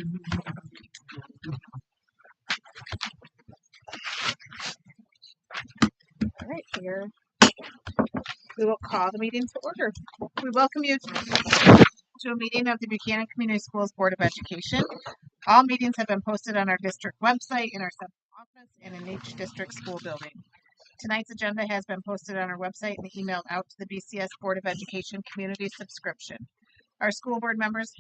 All right, here we will call the meeting to order. We welcome you to a meeting of the Buchanan Community Schools Board of Education. All meetings have been posted on our district website, in our central office, and in each district school building. Tonight's agenda has been posted on our website and emailed out to the BCS Board of Education community subscription. Our school board members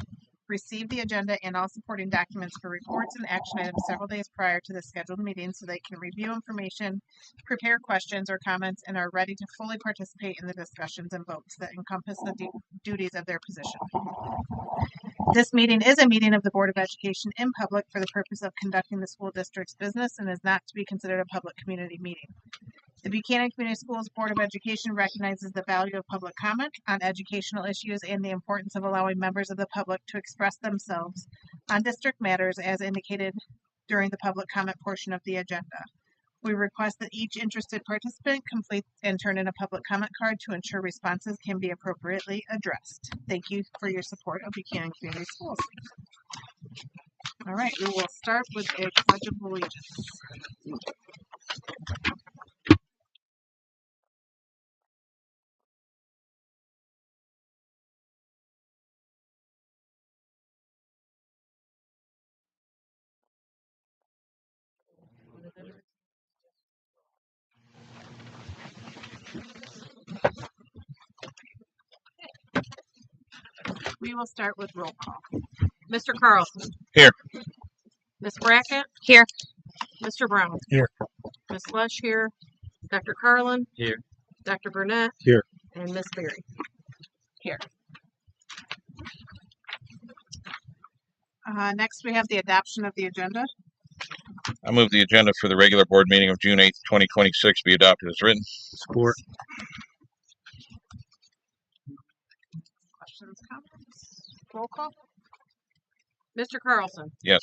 receive the agenda and all supporting documents for reports and action items several days prior to the scheduled meeting so they can review information, prepare questions or comments, and are ready to fully participate in the discussions and votes that encompass the duties of their position. This meeting is a meeting of the Board of Education in public for the purpose of conducting the school district's business and is not to be considered a public community meeting. The Buchanan Community Schools Board of Education recognizes the value of public comment on educational issues and the importance of allowing members of the public to express themselves on district matters as indicated during the public comment portion of the agenda. We request that each interested participant complete and turn in a public comment card to ensure responses can be appropriately addressed. Thank you for your support of Buchanan Community Schools. All right, we will start with a pledge of allegiance. We will start with roll call. Mr. Carlson. Here. Ms. Brackett. Here. Mr. Brown. Here. Ms. Lush here. Dr. Carlin. Here. Dr. Burnett. Here. And Ms. Berry. Here. Next, we have the adoption of the agenda. I move the agenda for the regular board meeting of June 8th, 2026 be adopted as written. Support. Questions, comments? Roll call. Mr. Carlson. Yes.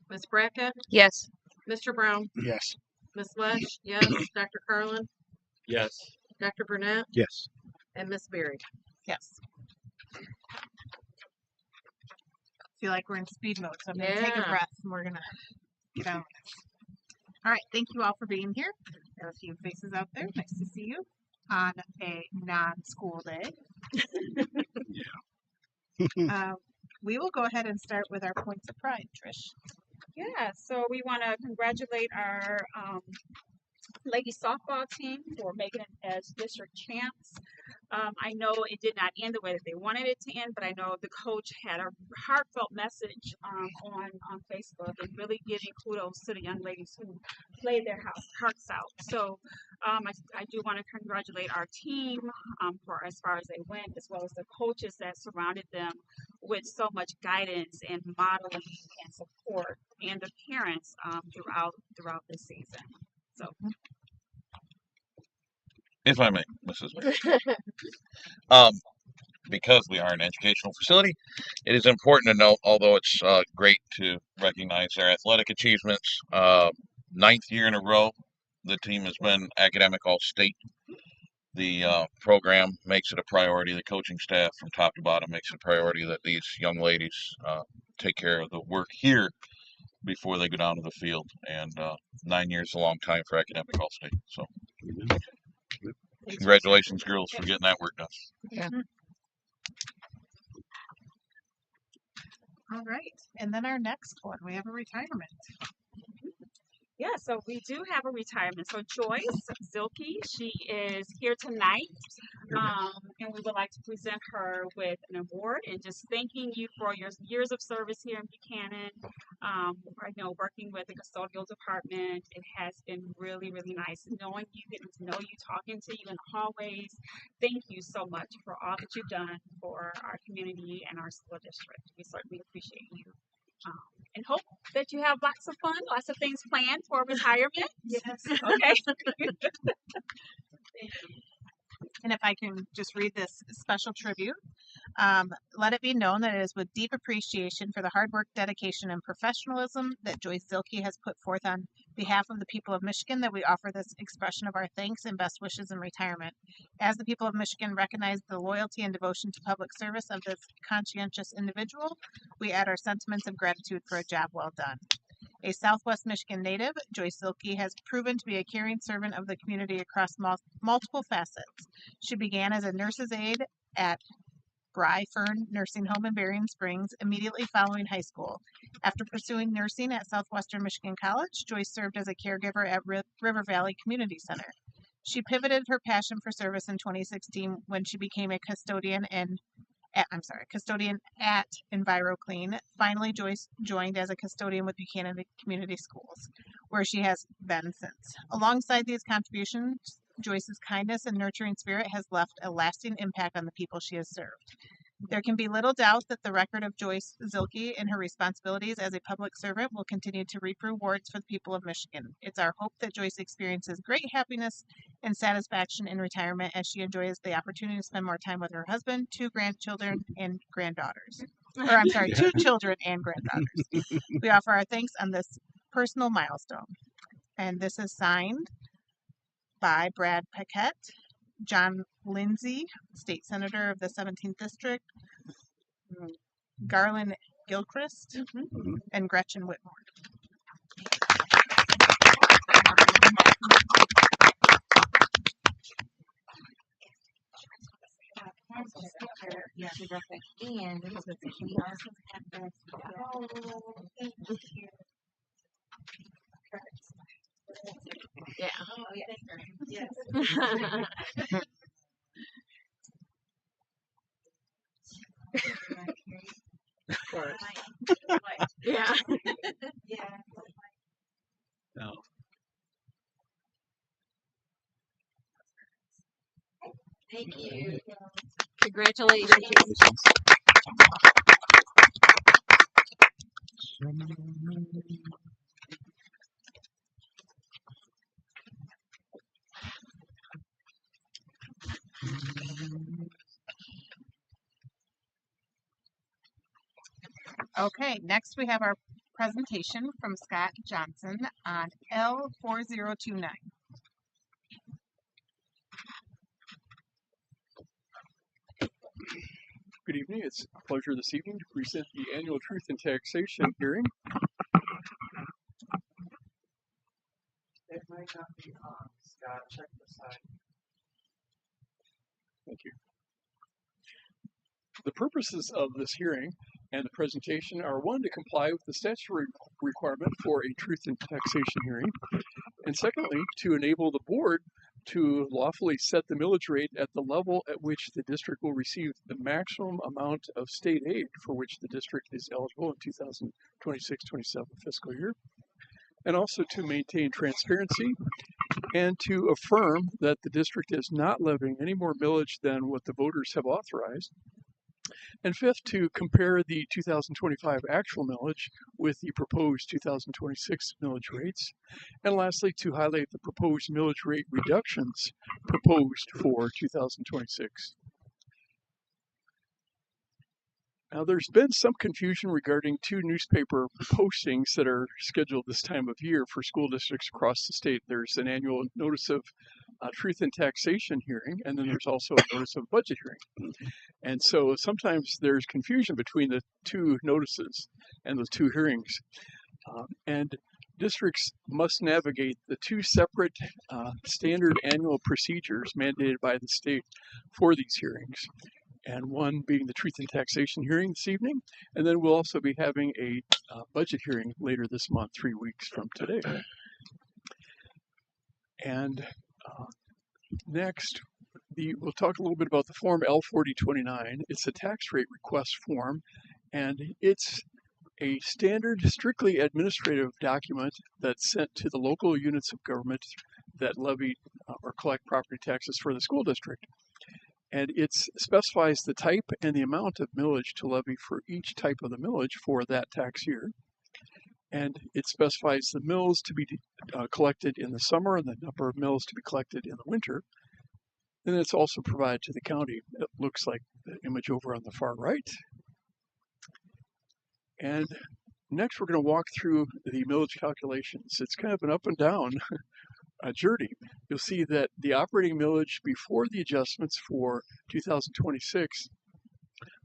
Ms. Brackett. Yes. Mr. Brown. Yes. Ms. Lush. Yes. Dr. Carlin. Yes. Dr. Burnett. Yes. And Ms. Berry. Yes. Feel like we're in speed mode, so I'm going to take a Yeah. breath and we're going to get on with this. All right, thank you all for being here. There are a few faces out there. Nice to see you on a non-school day. We will go ahead and start with our points of pride, Trish. Yeah, so we want to congratulate our ladies softball team for making it as district champs. I know it did not end the way that they wanted it to end, but I know the coach had a heartfelt message on Facebook and really giving kudos to the young ladies who played their hearts out. So I do want to congratulate our team for as far as they went, as well as the coaches that surrounded them with so much guidance and modeling and support, and the parents throughout this season. So. If I may, Mrs. Because we are an educational facility, it is important to note, although it's great to recognize their athletic achievements, 9th year in a row, the team has been academic all-state. The program makes it a priority. The coaching staff from top to bottom makes it a priority that these young ladies take care of the work here before they go down to the field. And 9 years is a long time for academic all-state. So congratulations, girls, for getting that work done. Yeah. All right, and then our next one, we have a retirement. Yeah, so we do have a retirement. So Joyce Zilke, she is here tonight, and we would like to present her with an award and just thanking you for your years of service here in Buchanan. I know working with the custodial department, it has been really, really nice knowing you, getting to know you, talking to you in the hallways. Thank you so much for all that you've done for our community and our school district. We certainly appreciate you. And hope that you have lots of fun, lots of things planned for retirement. Yes. Okay. And if I can just read this special tribute, let it be known that it is with deep appreciation for the hard work, dedication, and professionalism that Joyce Zilke has put forth on behalf of the people of Michigan that we offer this expression of our thanks and best wishes in retirement. As the people of Michigan recognize the loyalty and devotion to public service of this conscientious individual, we add our sentiments of gratitude for a job well done. A Southwest Michigan native, Joyce Zilke has proven to be a caring servant of the community across multiple facets. She began as a nurse's aide at Bry Fern Nursing Home in Berrien Springs immediately following high school. After pursuing nursing at Southwestern Michigan College, Joyce served as a caregiver at River Valley Community Center. She pivoted her passion for service in 2016 when she became a custodian at EnviroClean. Finally, Joyce joined as a custodian with Buchanan Community Schools, where she has been since. Alongside these contributions, Joyce's kindness and nurturing spirit has left a lasting impact on the people she has served. There can be little doubt that the record of Joyce Zilke and her responsibilities as a public servant will continue to reap rewards for the people of Michigan. It's our hope that Joyce experiences great happiness and satisfaction in retirement as she enjoys the opportunity to spend more time with her husband, 2 grandchildren, and granddaughters. 2 children and granddaughters. We offer our thanks on this personal milestone. And this is signed by Brad Paquette, John Lindsay, State Senator of the 17th District, Garland Gilchrist, and Gretchen Whitmore. Yeah, and we also have this. Yeah. Oh, yes. Yes. Of course. Yeah. Yeah. No. Thank you. Congratulations. Okay, next we have our presentation from Scott Johnson on L4029. Good evening. It's a pleasure this evening to present the annual Truth in Taxation hearing. It might not be on, Scott. Check the side. Thank you. The purposes of this hearing and the presentation are, one, to comply with the statutory requirement for a truth in taxation hearing, and secondly, to enable the board to lawfully set the millage rate at the level at which the district will receive the maximum amount of state aid for which the district is eligible in 2026-27 fiscal year, and also to maintain transparency and to affirm that the district is not levying any more millage than what the voters have authorized. And fifth, to compare the 2025 actual millage with the proposed 2026 millage rates. And lastly, to highlight the proposed millage rate reductions proposed for 2026. Now, there's been some confusion regarding 2 newspaper postings that are scheduled this time of year for school districts across the state. There's an annual notice of truth in taxation hearing, and then there's also a notice of budget hearing. And so sometimes there's confusion between the 2 notices and the 2 hearings. And districts must navigate the 2 separate standard annual procedures mandated by the state for these hearings. And one being the truth in taxation hearing this evening. And then we'll also be having a budget hearing later this month, 3 weeks from today. And next, we'll talk a little bit about the form L4029. It's a tax rate request form, and it's a standard, strictly administrative document that's sent to the local units of government that levy or collect property taxes for the school district. And it specifies the type and the amount of millage to levy for each type of the millage for that tax year. And it specifies the mills to be collected in the summer and the number of mills to be collected in the winter. And it's also provided to the county. It looks like the image over on the far right. And Next, we're going to walk through the millage calculations. It's kind of an up and down journey. You'll see that the operating millage before the adjustments for 2026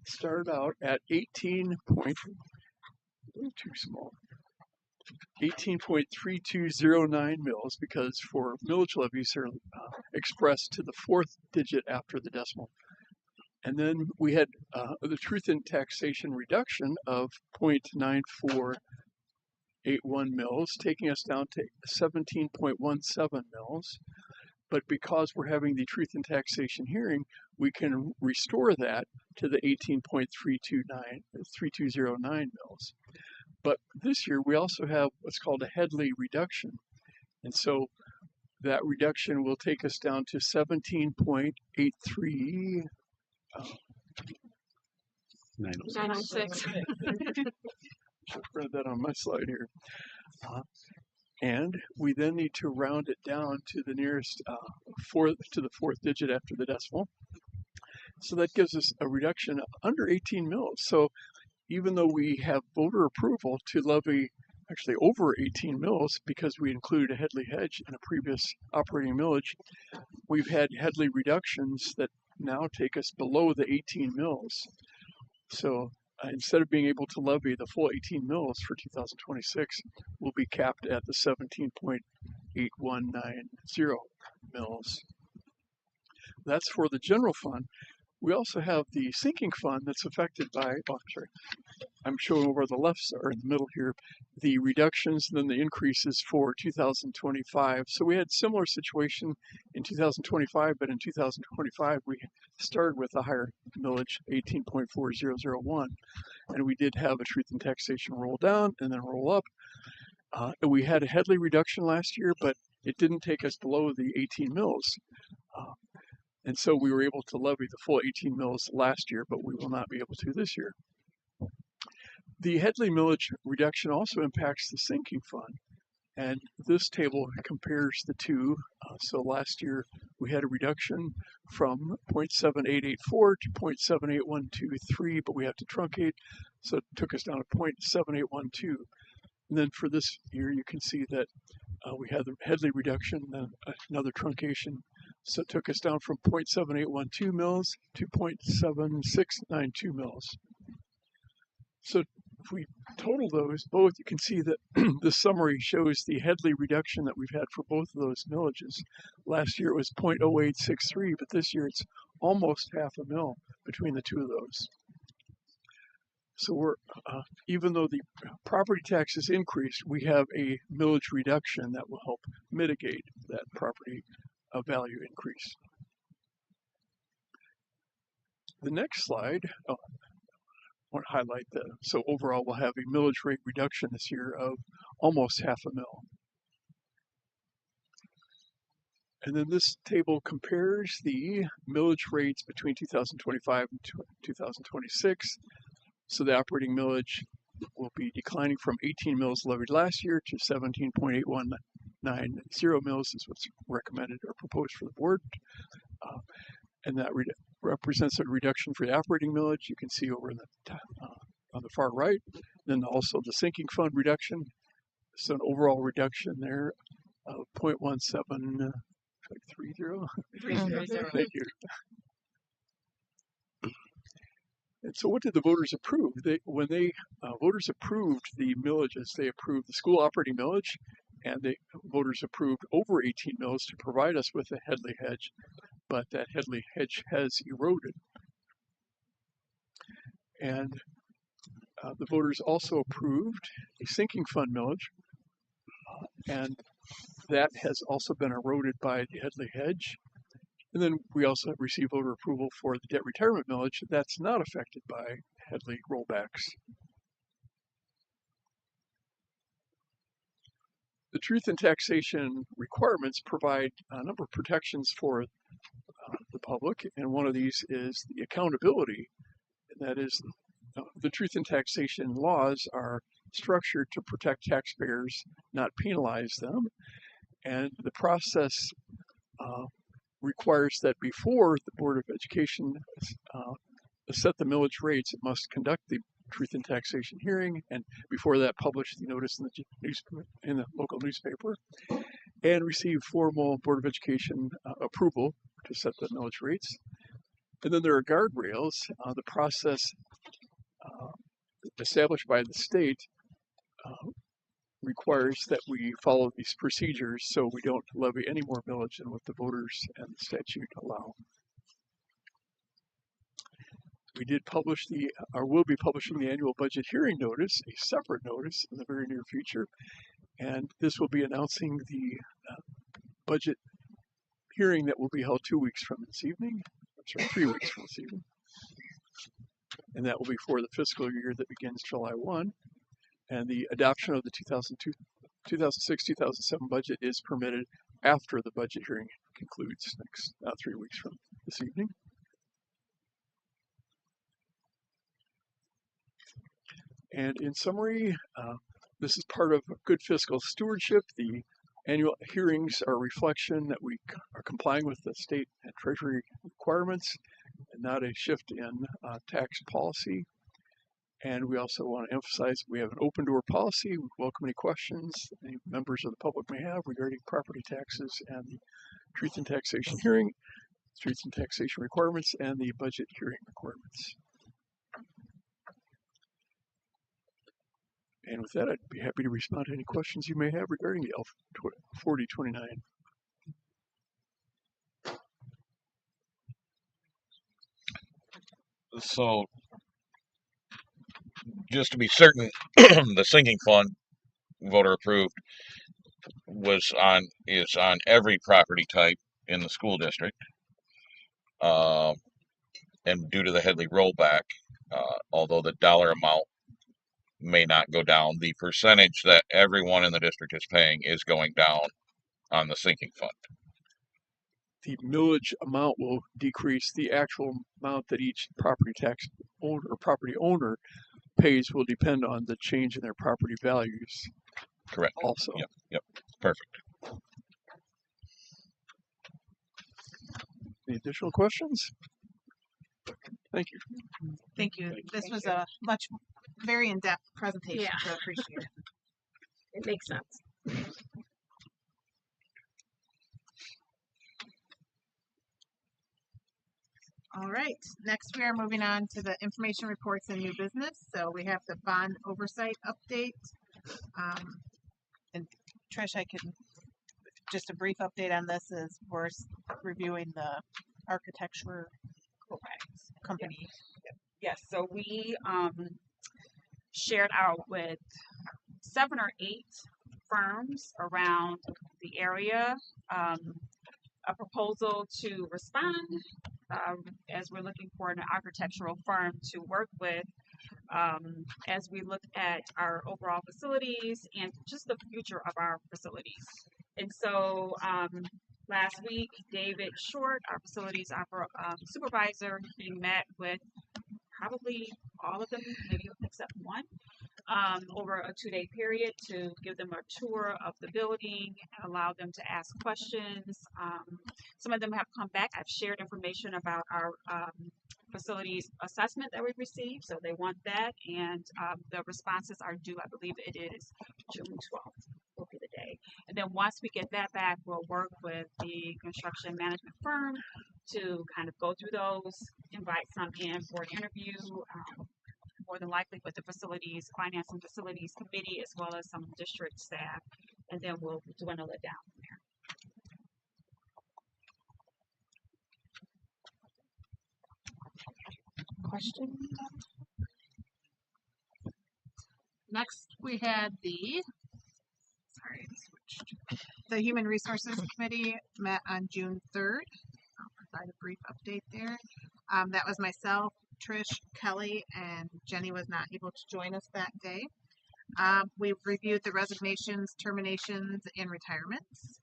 started out at 18.3209 mils, because for millage levies are expressed to the fourth digit after the decimal. And then we had the truth in taxation reduction of 0.9481 mils, taking us down to 17.17 mils. But because we're having the truth in taxation hearing, we can restore that to the 18.3209 mils. But this year we also have what's called a Headley reduction. And so that reduction will take us down to 17.83. 906. Should have read that on my slide here. And we then need to round it down to the nearest fourth digit after the decimal. So that gives us a reduction under 18 mils. So even though we have voter approval to levy actually over 18 mils because we included a Headley hedge in a previous operating millage, we've had Headley reductions that now take us below the 18 mils. So instead of being able to levy the full 18 mils for 2026, we'll be capped at the 17.8190 mils. That's for the general fund. We also have the sinking fund that's affected by, I'm showing over the left or in the middle here, the reductions and then the increases for 2025. So we had similar situation in 2025, but in 2025 we started with a higher millage, 18.4001, and we did have a truth in taxation roll down and then roll up. We had a Headley reduction last year, but it didn't take us below the 18 mils. And so we were able to levy the full 18 mils last year, but we will not be able to this year. The Headley millage reduction also impacts the sinking fund. And this table compares the two. So last year we had a reduction from 0.7884 to 0.78123, but we had to truncate. So it took us down to 0.7812. And then for this year, you can see that we had the Headley reduction, then another truncation. So it took us down from 0.7812 mils to 0.7692 mils. So if we total those both, you can see that the summary shows the Headley reduction that we've had for both of those millages. Last year it was 0.0863, but this year it's almost half a mil between the two of those. So we're, even though the property taxes increased, we have a millage reduction that will help mitigate that property value increase. The next slide, I want to highlight that. So overall, we'll have a millage rate reduction this year of almost half a mil. And then this table compares the millage rates between 2025 and 2026. So the operating millage will be declining from 18 mils levied last year to 17.8190 mils is what's recommended or proposed for the board. And that represents a reduction for the operating millage. You can see over in the on the far right. Then also the sinking fund reduction. So an overall reduction there of 0.1730. Thank you. And so what did the voters approve? When voters approved the millages, they approved the school operating millage, and the voters approved over 18 mils to provide us with a Headley hedge, but that Headley hedge has eroded. And the voters also approved a sinking fund millage, and that has also been eroded by the Headley hedge. And then we also received voter approval for the debt retirement millage. That's not affected by Headley rollbacks. The truth in taxation requirements provide a number of protections for the public, and one of these is the accountability. And that is, the truth in taxation laws are structured to protect taxpayers, not penalize them. And the process requires that before the Board of Education set the millage rates, it must conduct the Truth in Taxation hearing, and before that published the notice in the local newspaper, and received formal Board of Education approval to set the millage rates. And then there are guardrails. The process established by the state requires that we follow these procedures so we don't levy any more millage than what the voters and the statute allow. We did publish will be publishing the annual budget hearing notice, a separate notice in the very near future. And this will be announcing the budget hearing that will be held 2 weeks from this evening. I'm sorry, 3 weeks from this evening. And that will be for the fiscal year that begins July 1. And the adoption of the 2006-2007 budget is permitted after the budget hearing concludes next 3 weeks from this evening. And in summary, this is part of good fiscal stewardship. The annual hearings are a reflection that we are complying with the state and treasury requirements and not a shift in tax policy. And we also want to emphasize we have an open door policy. We welcome any questions any members of the public may have regarding property taxes and the truth in taxation hearing, truth in taxation requirements, and the budget hearing requirements. And with that, I'd be happy to respond to any questions you may have regarding the L 4029. So, just to be certain, the sinking fund, voter approved, is on every property type in the school district. And due to the Headley rollback, although the dollar amount may not go down, the percentage that everyone in the district is paying is going down on the sinking fund. The millage amount will decrease. The actual amount that each property tax owner or property owner pays will depend on the change in their property values. Correct. Also. Yep. Perfect. Any additional questions? Thank you. Thank you. This was a very in-depth presentation, Yeah. so I appreciate it. It makes sense. All right, next we are moving on to the information reports and new business. So we have the bond oversight update. And Trish, I can, just a brief update on this is we're reviewing the architecture company. Yes, so we shared out with 7 or 8 firms around the area a proposal to respond as we're looking for an architectural firm to work with as we look at our overall facilities and just the future of our facilities. And so last week, David Short, our facilities supervisor, he met with probably all of them, maybe except one, over a 2-day period to give them a tour of the building, allow them to ask questions. Some of them have come back. I've shared information about our facilities assessment that we've received, so they want that, and the responses are due, I believe it is June 12th will be the day. And then once we get that back, we'll work with the construction management firm to kind of go through those, invite some in for an interview, more than likely with the facilities, finance and facilities committee, as well as some district staff, and then we'll dwindle it down from there. Question? Next, we had the Human Resources Committee met on June 3rd. I'll provide a brief update there. That was myself, Trish, Kelly, and Jenny was not able to join us that day. We reviewed the resignations, terminations, and retirements,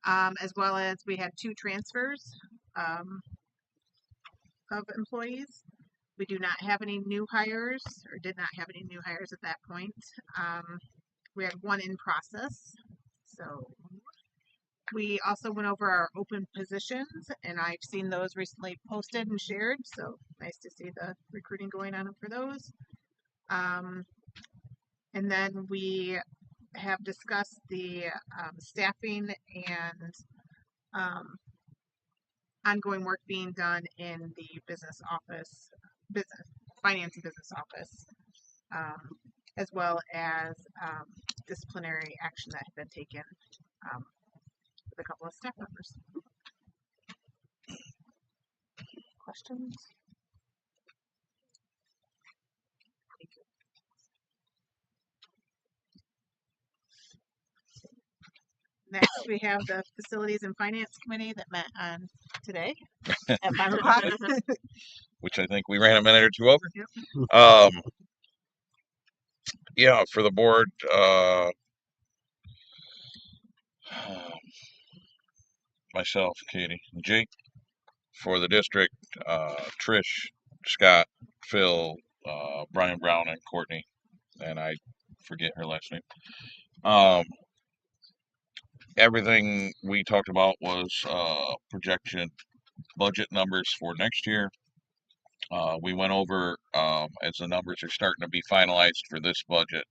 as well as we had 2 transfers of employees. We do not have any new hires, or did not have any new hires at that point. We had 1 in process. So we also went over our open positions, and I've seen those recently posted and shared. So nice to see the recruiting going on for those. And then we have discussed the staffing and ongoing work being done in the business office, finance and business office, as well as disciplinary action that had been taken with a couple of staff members. Questions? Next, we have the Facilities and Finance Committee that met on today at 5 o'clock. which I think we ran a minute or two over. Yep. Yeah, for the board, myself, Katie, and Jake. For the district, Trish, Scott, Phil, Brian Brown, and Courtney, and I forget her last name. Everything we talked about was projection budget numbers for next year. We went over as the numbers are starting to be finalized for this budget.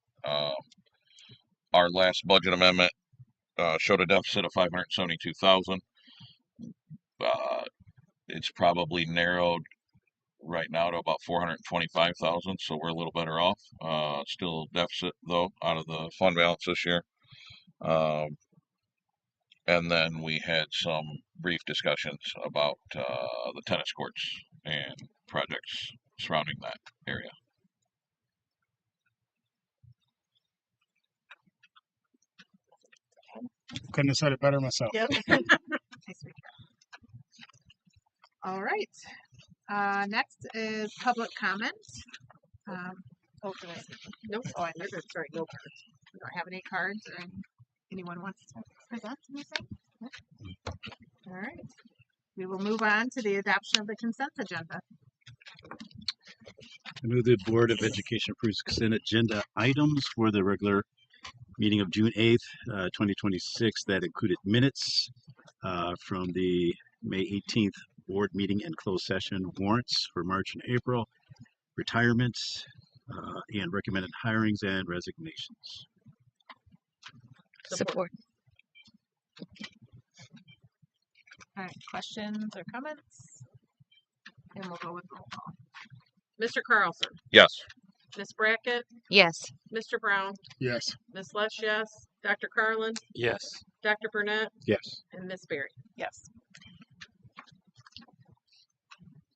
Our last budget amendment showed a deficit of $572,000. It's probably narrowed right now to about $425,000, so we're a little better off. Still deficit though out of the fund balance this year. And then we had some brief discussions about the tennis courts and projects surrounding that area. Couldn't have said it better myself. Yep. All right. Next is public comment. Oh, did I? Nope. Oh, I missed it. Sorry, no cards. We don't have any cards or anyone wants to present anything? Nope. All right. We will move on to the adoption of the consent agenda. I move the Board of Education approves consent agenda items for the regular meeting of June 8th, 2026 that included minutes from the May 18th board meeting and closed session, warrants for March and April, retirements, and recommended hirings and resignations. Support. All right. Questions or comments? And we'll go with roll call. Mr. Carlson, Yes. Ms. Brackett, Yes. Mr. Brown, Yes. Ms. Lesh, yes, Dr. Carlin, Yes. Dr. Burnett, Yes. and Ms. Berry. Yes.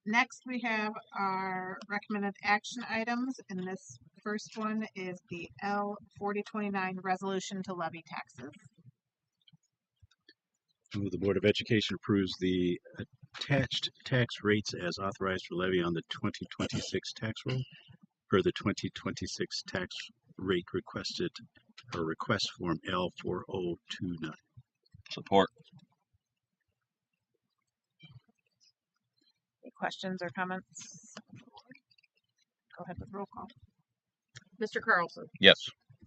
Next, we have our recommended action items, and this first one is the L 4029 resolution to levy taxes. I move the Board of Education approves the attached tax rates as authorized for levy on the 2026 tax roll per the 2026 tax rate request form L 4029. Support. Any questions or comments? Go ahead with roll call. Mr. Carlson, Yes.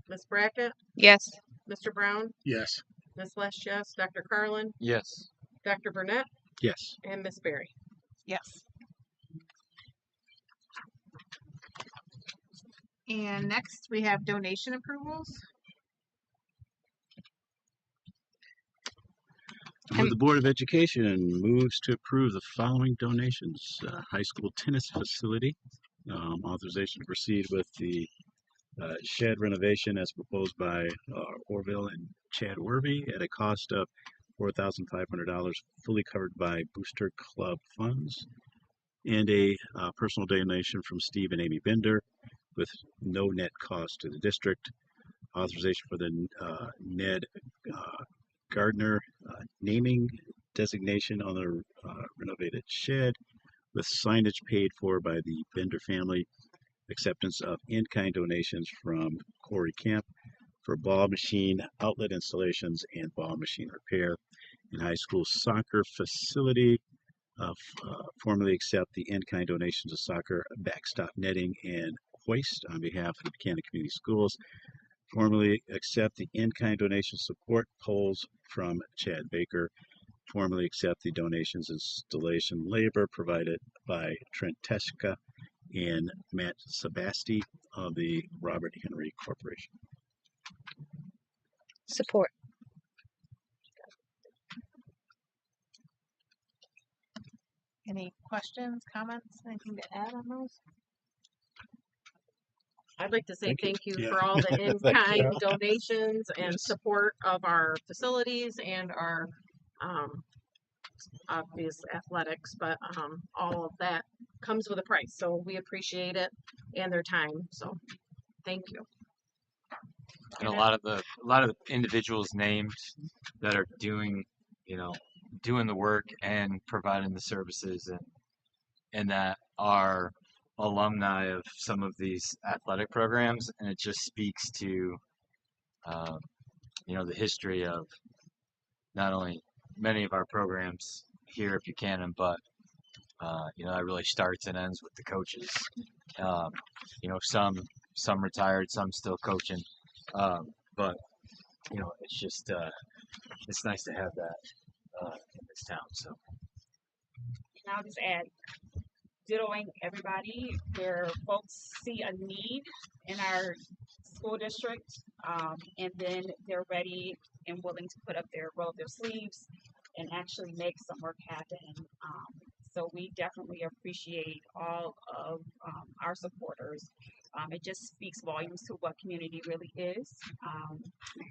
Ms. Brackett, Yes. Mr. Brown, Yes. Ms. Lesh, yes, Dr. Carlin, Yes. Dr. Burnett, Yes. and Ms. Berry. Yes. And next, we have donation approvals. I move the Board of Education moves to approve the following donations. High school tennis facility, authorization to proceed with the shed renovation as proposed by Orville and Chad Werby at a cost of $4,500, fully covered by Booster Club funds, and a personal donation from Steve and Amy Bender with no net cost to the district. Authorization for the Ned Gardner naming designation on the renovated shed with signage paid for by the Bender family. Acceptance of in-kind donations from Corey Camp for ball machine outlet installations and ball machine repair. In high school soccer facility, formally accept the in-kind donations of soccer backstop netting and hoist on behalf of the Buchanan Community Schools. Formally accept the in-kind donation support poles from Chad Baker. Formally accept the donations installation labor provided by Trent Teska and Matt Sebasti of the Robert Henry Corporation. Support. Any questions, comments, anything to add on those? I'd like to say Thank you. thank you Yeah. for all the in-kind you. donations and Yes. support of our facilities and our obvious athletics, but all of that comes with a price. So we appreciate it and their time. So thank you. And a lot of the individuals named that are doing the work and providing the services and that are alumni of some of these athletic programs, and it just speaks to the history of not only many of our programs here at Buchanan, but that really starts and ends with the coaches. Some retired, some still coaching, but it's just it's nice to have that in this town. So And I'll just add, dittoing everybody where folks see a need in our school district, and then they're ready and willing to roll up their sleeves and actually make some work happen. So we definitely appreciate all of our supporters. It just speaks volumes to what community really is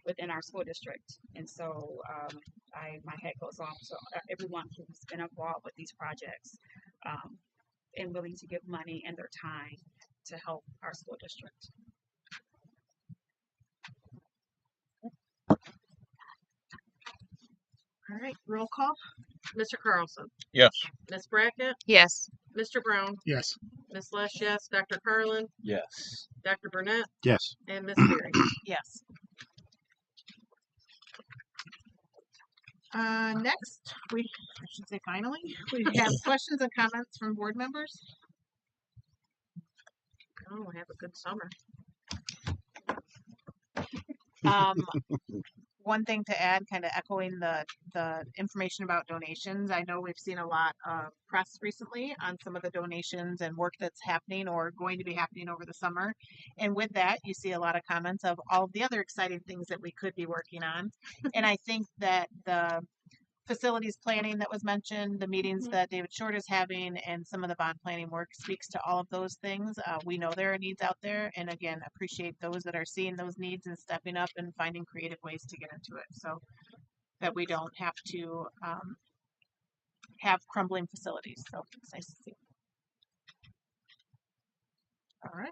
within our school district. And so my head goes off to everyone who's been involved with these projects and willing to give money and their time to help our school district. All right, roll call. Mr. Carlson, Yes. Miss Brackett, Yes. Mr. Brown, Yes. Miss Lesh, yes, Dr. Carlin, yes. Dr. Burnett, Yes. and Miss Berry. Yes. Next, I should say finally, we have questions and comments from board members. Oh, have a good summer. One thing to add, kind of echoing the information about donations. I know we've seen a lot of press recently on some of the donations and work that's happening or going to be happening over the summer. And with that, you see a lot of comments of all of the other exciting things that we could be working on. And I think that the facilities planning that was mentioned, the meetings that David Short is having, and some of the bond planning work speaks to all of those things. We know there are needs out there, and again, appreciate those that are seeing those needs and stepping up and finding creative ways to get into it, so that we don't have to have crumbling facilities. So it's nice to see. All right,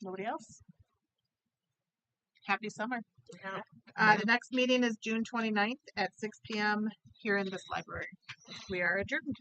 nobody else? Happy summer. The next meeting is June 29th at 6 p.m. here in this library. We are adjourned.